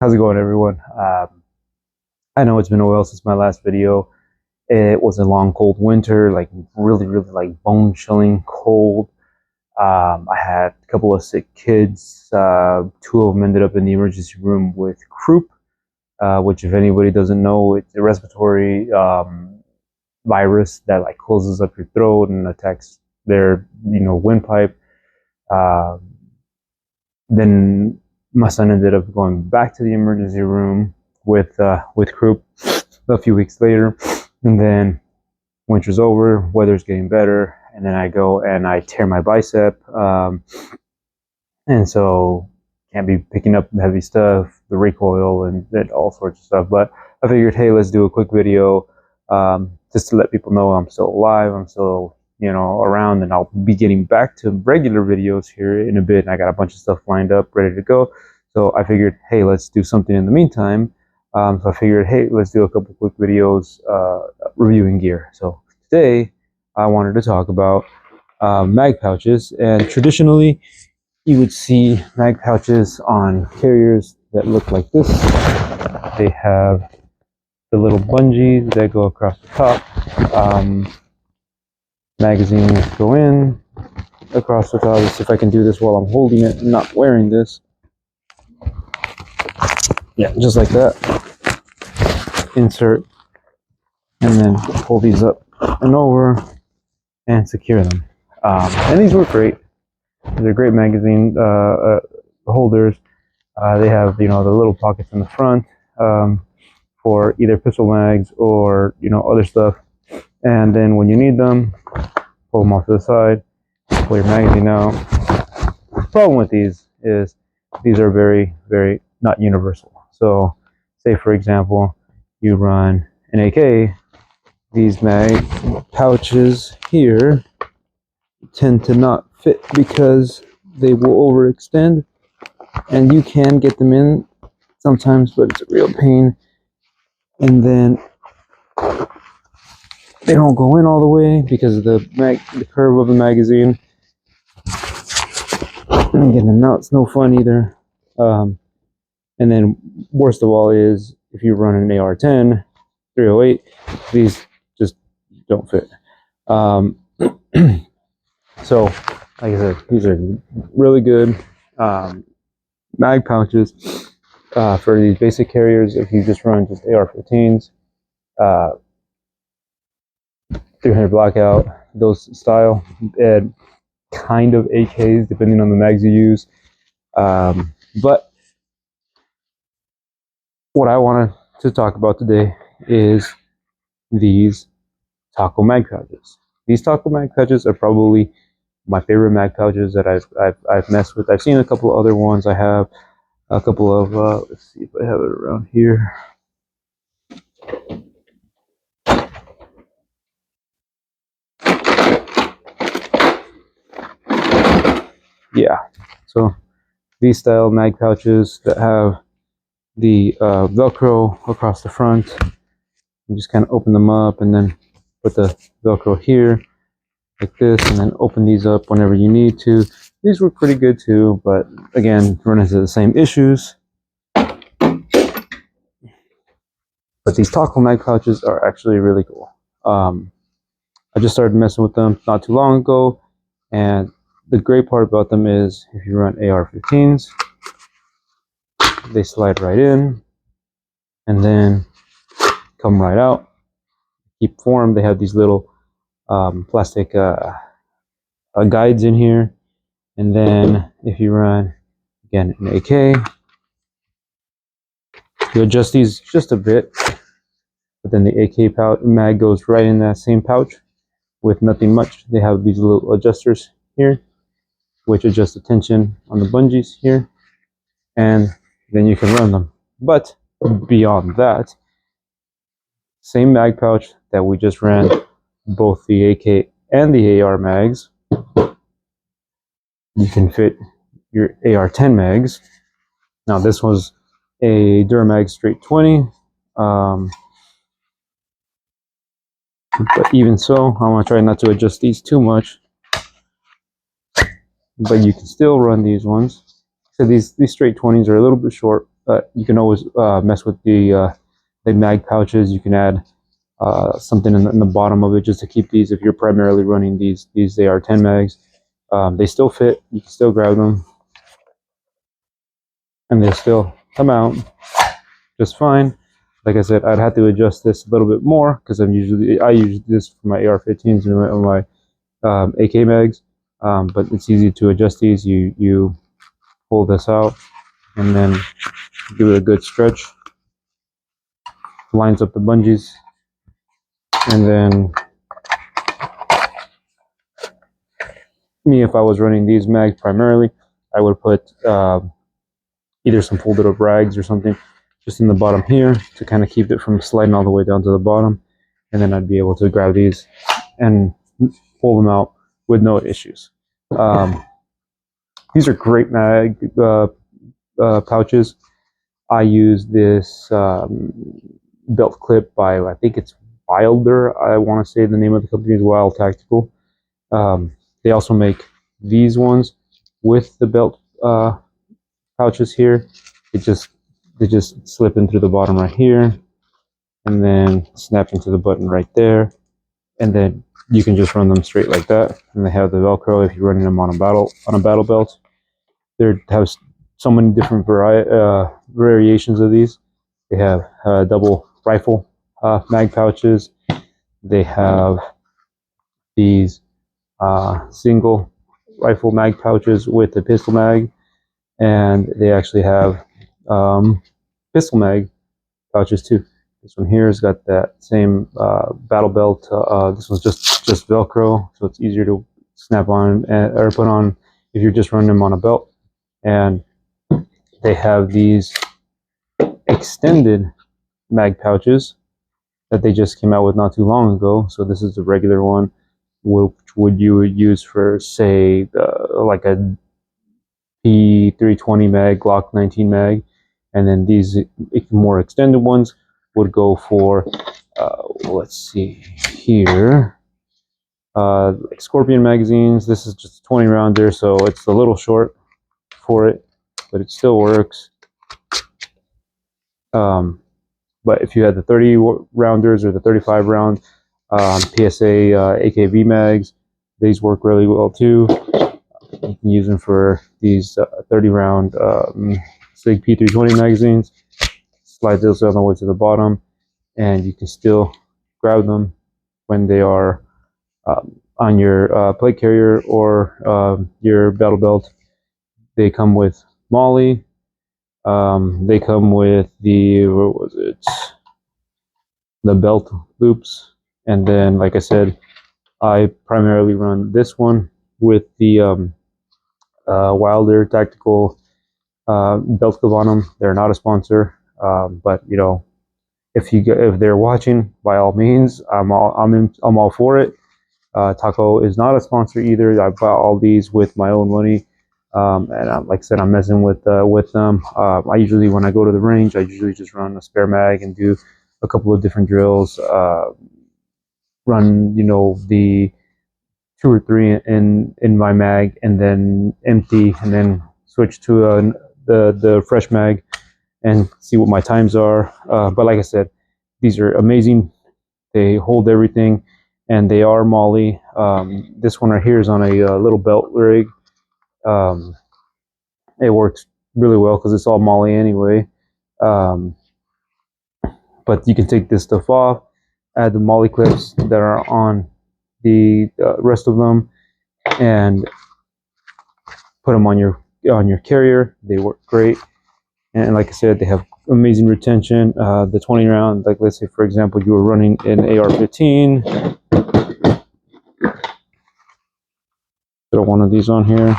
How's it going, everyone? I know it's been a while since my last video. It was a long, cold winter, like really, really like bone-chilling cold. I had a couple of sick kids. Two of them ended up in the emergency room with croup, which, if anybody doesn't know, it's a respiratory virus that like closes up your throat and attacks their, windpipe. Uh, then my son ended up going back to the emergency room with croup a few weeks later, and then winter's over, weather's getting better, and then I go and I tear my bicep, and so can't be picking up heavy stuff, the recoil, and all sorts of stuff. But I figured, hey, let's do a quick video just to let people know I'm still alive, I'm still around, and I'll be getting back to regular videos here in a bit. And I got a bunch of stuff lined up, ready to go. So I figured, hey, let's do something in the meantime. So I figured, hey, let's do a couple quick videos reviewing gear. So today I wanted to talk about mag pouches. And traditionally, you would see mag pouches on carriers that look like this. They have the little bungees that go across the top. Magazines go in across the top. Let's see if I can do this while I'm holding it and not wearing this. Yeah, just like that. Insert, and then pull these up and over and secure them. And these work great. They're great magazine holders. They have the little pockets in the front for either pistol mags or other stuff. And then when you need them, pull them off to the side, pull your magazine out. The problem with these is these are very, very not universal. So say, for example, you run an AK, these mag pouches here tend to not fit because they will overextend, and you can get them in sometimes, but it's a real pain. And then they don't go in all the way because of the curve of the magazine. And getting them out, it's no fun either. And then worst of all is if you run an AR-10, 308, these just don't fit. So, like I said, these are really good mag pouches for these basic carriers. If you just run just AR-15s, 300 blackout, those style, and kind of AKs, depending on the mags you use. But what I wanted to talk about today is these taco mag pouches. These taco mag pouches are probably my favorite mag pouches that I've messed with. I've seen a couple of other ones. I have a couple of let's see if I have it around here. Yeah, so these style mag pouches that have the Velcro across the front. You just kind of open them up and then put the Velcro here like this, and then open these up whenever you need to. These were pretty good too, but again, run into the same issues. But these taco mag pouches are actually really cool. I just started messing with them not too long ago, and the great part about them is if you run AR-15s, they slide right in and then come right out. Keep form. They have these little plastic guides in here, and then if you run again an AK, you adjust these just a bit, but then the AK mag goes right in that same pouch with nothing much. They have these little adjusters here which adjust the tension on the bungees here, and then you can run them. But beyond that, same mag pouch that we just ran both the AK and the AR mags, you can fit your AR-10 mags. Now this was a Durmag straight 20, but even so, I'm gonna try not to adjust these too much, but you can still run these ones. So these straight 20s are a little bit short, you can always mess with the mag pouches. You can add something in the bottom of it just to keep these. If you're primarily running these they are 10 mags. They still fit. You can still grab them, and they still come out just fine. Like I said, I'd have to adjust this a little bit more because I use this for my AR-15s and my AK mags. But it's easy to adjust these. You pull this out and then give it a good stretch. Lines up the bungees, and then me, if I was running these mags primarily, I would put either some folded up rags or something just in the bottom here to kind of keep it from sliding all the way down to the bottom, and then I'd be able to grab these and pull them out with no issues. These are great mag pouches. I use this belt clip by, I think it's Wilder. I want to say the name of the company is Wild Tactical. They also make these ones with the belt pouches here. They just slip in through the bottom right here, and then snap into the button right there, and then you can just run them straight like that. And they have the Velcro if you're running them on a battle belt. There have so many different variations of these. They have double rifle mag pouches. They have these single rifle mag pouches with a pistol mag, and they actually have pistol mag pouches too. This one here has got that same battle belt. This one's just Velcro, so it's easier to snap on or put on if you're just running them on a belt. And they have these extended mag pouches that they just came out with not too long ago. So this is the regular one, which you would use for, say, like a P320 mag, Glock 19 mag, and then these more extended ones would go for, let's see here, like Scorpion magazines. This is just a 20 rounder, so it's a little short for it, but it still works. But if you had the 30 rounders or the 35 round PSA AKV mags, these work really well too. You can use them for these 30 round SIG P320 magazines. Slide those all the way to the bottom, and you can still grab them when they are on your plate carrier or your battle belt. They come with Molly. They come with the, what was it? The belt loops. And then, like I said, I primarily run this one with the Wilder Tactical belt clip on them. They're not a sponsor, but you know, if they're watching, by all means, I'm all for it. Taco is not a sponsor either. I bought all these with my own money, and like I said, I'm messing with them. I usually, when I go to the range, I usually just run a spare mag and do a couple of different drills. Run, you know, the 2 or 3 in my mag, and then empty, and then switch to the fresh mag and see what my times are. But like I said, these are amazing. They hold everything, and they are Molly. This one right here is on a little belt rig. It works really well because it's all Molly anyway. But you can take this stuff off, add the Molly clips that are on the rest of them, and put them on your carrier. They work great, and like I said, they have amazing retention. The 20 round, like let's say for example you were running an AR-15. Throw one of these on here,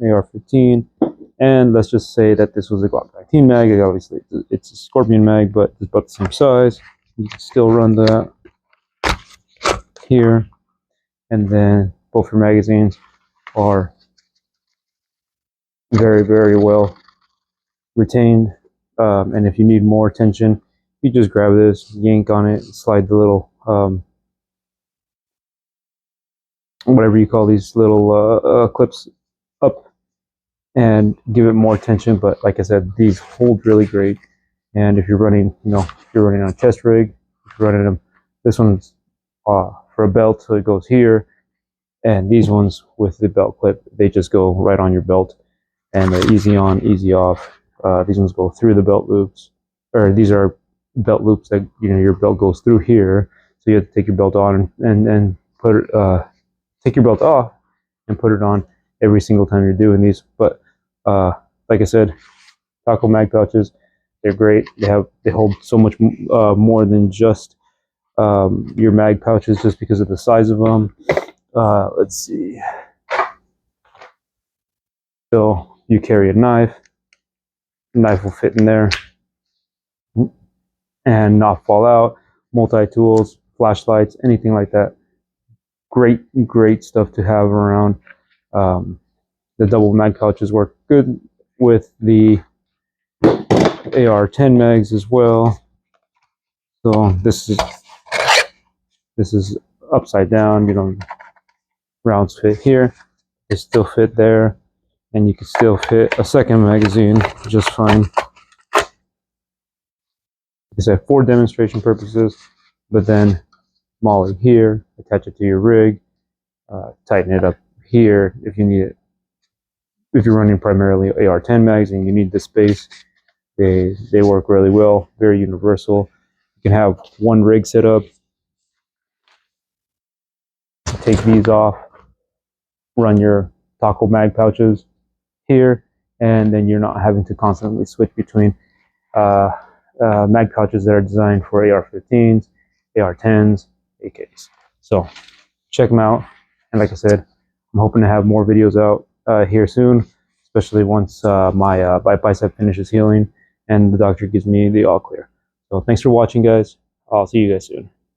AR-15, and let's just say that this was a Glock 19 mag. Obviously it's a Scorpion mag, but it's about the same size. You can still run that here, and then both your magazines are very, very well retained. And if you need more tension, you just grab this, yank on it, slide the little whatever you call these little clips up, and give it more tension. But like I said, these hold really great. And if you're running, if you're running on a chest rig, if you're running them, this one's for a belt, so it goes here. And these ones with the belt clip, they just go right on your belt, and they're easy on, easy off. These ones go through the belt loops, or these are belt loops that your belt goes through here. So you have to take your belt on and put it, take your belt off and put it on every single time you're doing these. But like I said, taco mag pouches, they're great. They hold so much more than just your mag pouches, just because of the size of them. Let's see. So you carry a knife will fit in there and not fall out. Multi-tools, flashlights, anything like that. Great stuff to have around. The double mag pouches work good with the AR-10 mags as well. So this is upside down. Rounds fit here, they still fit there, and you can still fit a second magazine just fine. It's for demonstration purposes, but then molly here, attach it to your rig, tighten it up here if you need it. If you're running primarily AR-10 mags and you need the space, they work really well, very universal. You can have one rig set up, take these off, run your taco mag pouches here, and then you're not having to constantly switch between mag pouches that are designed for AR-15s, AR-10s, AKs. So check them out. And like I said, I'm hoping to have more videos out here soon, especially once my bicep finishes healing and the doctor gives me the all clear. So thanks for watching, guys. I'll see you guys soon.